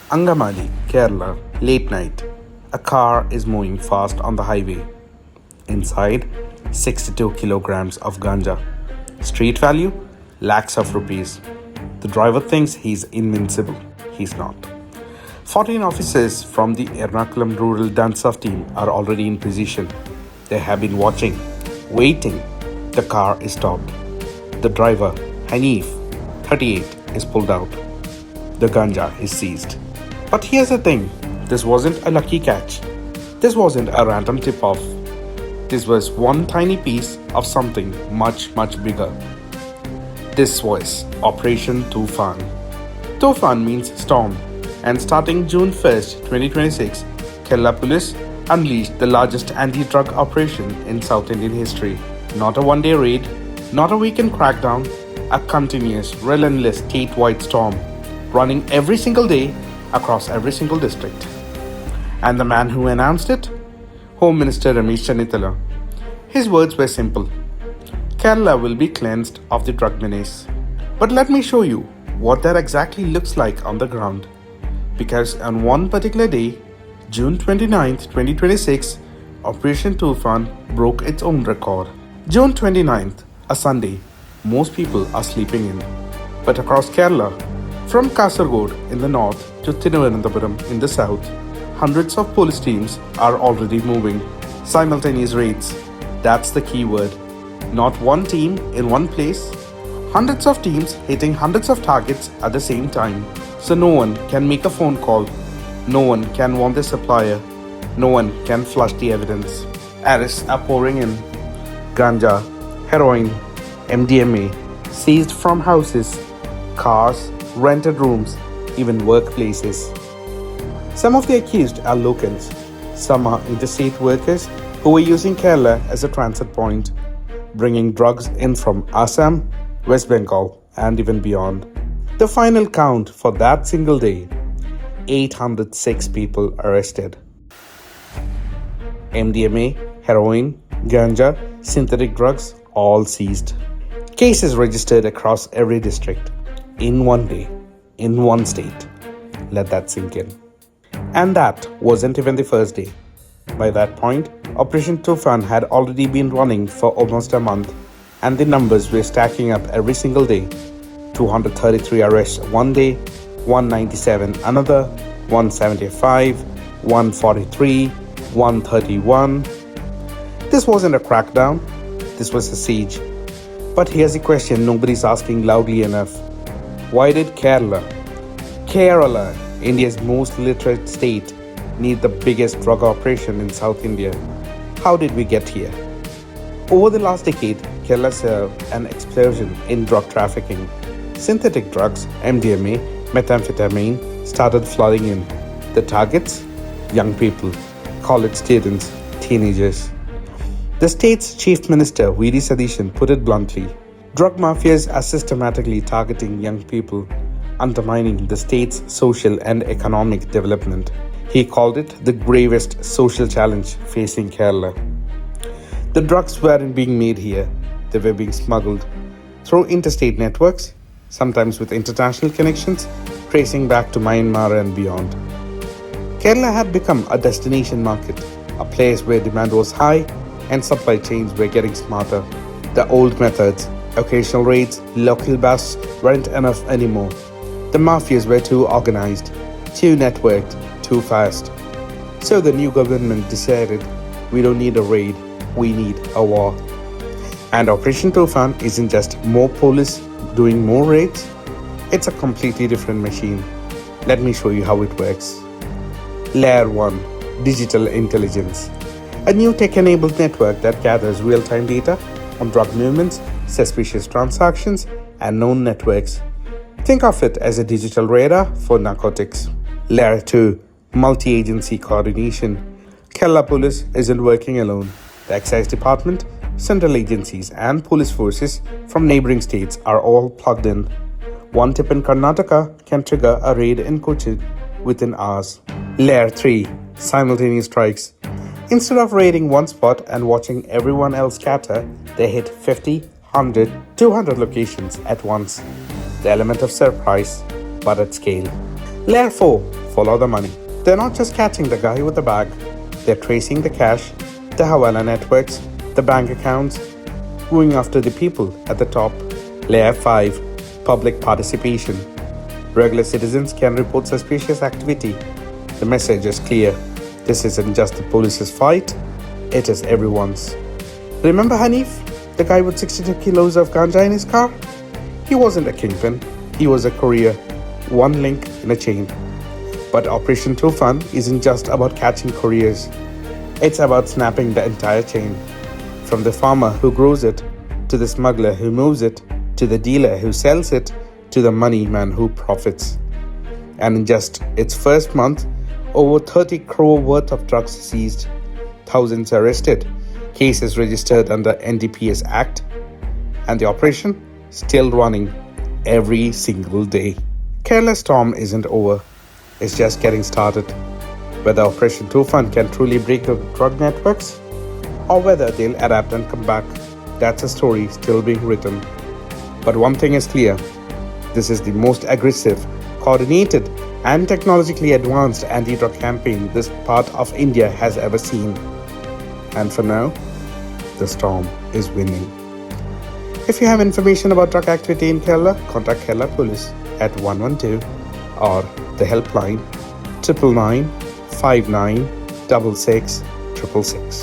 Angamali, Kerala, late night. A car is moving fast on the highway. Inside, 62 kilograms of Ganja. Street value, lakhs of rupees. The driver thinks he's invincible. He's not. 14 officers from the Ernakulam Rural Dance-Off team are already in position. They have been watching, waiting. The car is stopped. The driver, Hanif, 38, is pulled out. The Ganja is seized. But here's the thing, this wasn't a lucky catch. This wasn't a random tip-off. This was one tiny piece of something much bigger. This was Operation Toofan. Toofan means storm, and starting June 1st, 2026, Kerala Police unleashed the largest anti-drug operation in South Indian history. Not a one-day raid, not a weekend crackdown, a continuous, relentless statewide storm, running every single day across every single district. And the man who announced it? Home Minister Ramesh Channithala. His words were simple. Kerala will be cleansed of the drug menace. But let me show you what that exactly looks like on the ground. Because on one particular day, June 29th, 2026, Operation Toofan broke its own record. June 29th, a Sunday, most people are sleeping in. But across Kerala, from Kasaragod in the north to Thiruvananthapuram in the south, hundreds of police teams are already moving. Simultaneous raids, that's the key word. Not one team in one place, hundreds of teams hitting hundreds of targets at the same time. So no one can make a phone call, no one can warn the supplier, no one can flush the evidence. Arrests are pouring in. Ganja, heroin, MDMA, seized from houses, cars, rented rooms, even workplaces. Some of the accused are locals. Some are interstate workers who were using Kerala as a transit point, bringing drugs in from Assam, West Bengal, and even beyond. The final count for that single day, 806 people arrested. MDMA, heroin, Ganja, synthetic drugs, all seized. Cases registered across every district. In one day, in one state. Let that sink in. And that wasn't even the first day. By that point, Operation Toofan had already been running for almost a month, and the numbers were stacking up every single day. 233 arrests one day, 197 another, 175, 143, 131. This wasn't a crackdown, this was a siege. But here's a question nobody's asking loudly enough. Why did Kerala, India's most literate state, need the biggest drug operation in South India? How did we get here? Over the last decade, Kerala saw an explosion in drug trafficking. Synthetic drugs, MDMA, methamphetamine, started flooding in. The targets? Young people, college students, teenagers. The state's chief minister, V.D. Satheeshan, put it bluntly. Drug mafias are systematically targeting young people, undermining the state's social and economic development. He called it the gravest social challenge facing Kerala. The drugs weren't being made here, they were being smuggled through interstate networks, sometimes with international connections, tracing back to Myanmar and beyond. Kerala had become a destination market, a place where demand was high and supply chains were getting smarter. The old methods, occasional raids, local busts weren't enough anymore. The mafias were too organized, too networked, too fast. So the new government decided, we don't need a raid, we need a war. And Operation Toofan isn't just more police doing more raids, it's a completely different machine. Let me show you how it works. Layer 1, Digital Intelligence. A new tech-enabled network that gathers real-time data on drug movements, suspicious transactions, and known networks. Think of it as a digital radar for narcotics. Layer 2, Multi-agency coordination. Kerala Police isn't working alone. The Excise Department, central agencies, and police forces from neighboring states are all plugged in. One tip in Karnataka can trigger a raid in Cochin within hours. Layer 3, Simultaneous strikes. Instead of raiding one spot and watching everyone else scatter, they hit 50, 100, 200 locations at once. The element of surprise, but at scale. Layer 4, follow the money. They're not just catching the guy with the bag, they're tracing the cash, the Hawala networks, the bank accounts, going after the people at the top. Layer 5. Public participation. Regular citizens can report suspicious activity. The message is clear. This isn't just the police's fight, it is everyone's. Remember Hanif, the guy with 62 kilos of ganja in his car? He wasn't a kingpin, he was a courier, one link in a chain. But Operation Toofan isn't just about catching couriers. It's about snapping the entire chain. From the farmer who grows it, to the smuggler who moves it, to the dealer who sells it, to the money man who profits. And in just its first month, over 30 crore worth of drugs seized, thousands arrested, cases registered under NDPS Act, and the operation still running every single day. Kerala storm isn't over, it's just getting started. Whether Operation Toofan can truly break the drug networks, or whether they'll adapt and come back, that's a story still being written. But one thing is clear, this is the most aggressive, coordinated, and technologically advanced anti-drug campaign this part of India has ever seen. And for now, the storm is winning. If you have information about drug activity in Kerala, contact Kerala Police at 112 or the helpline 999 59 66 666.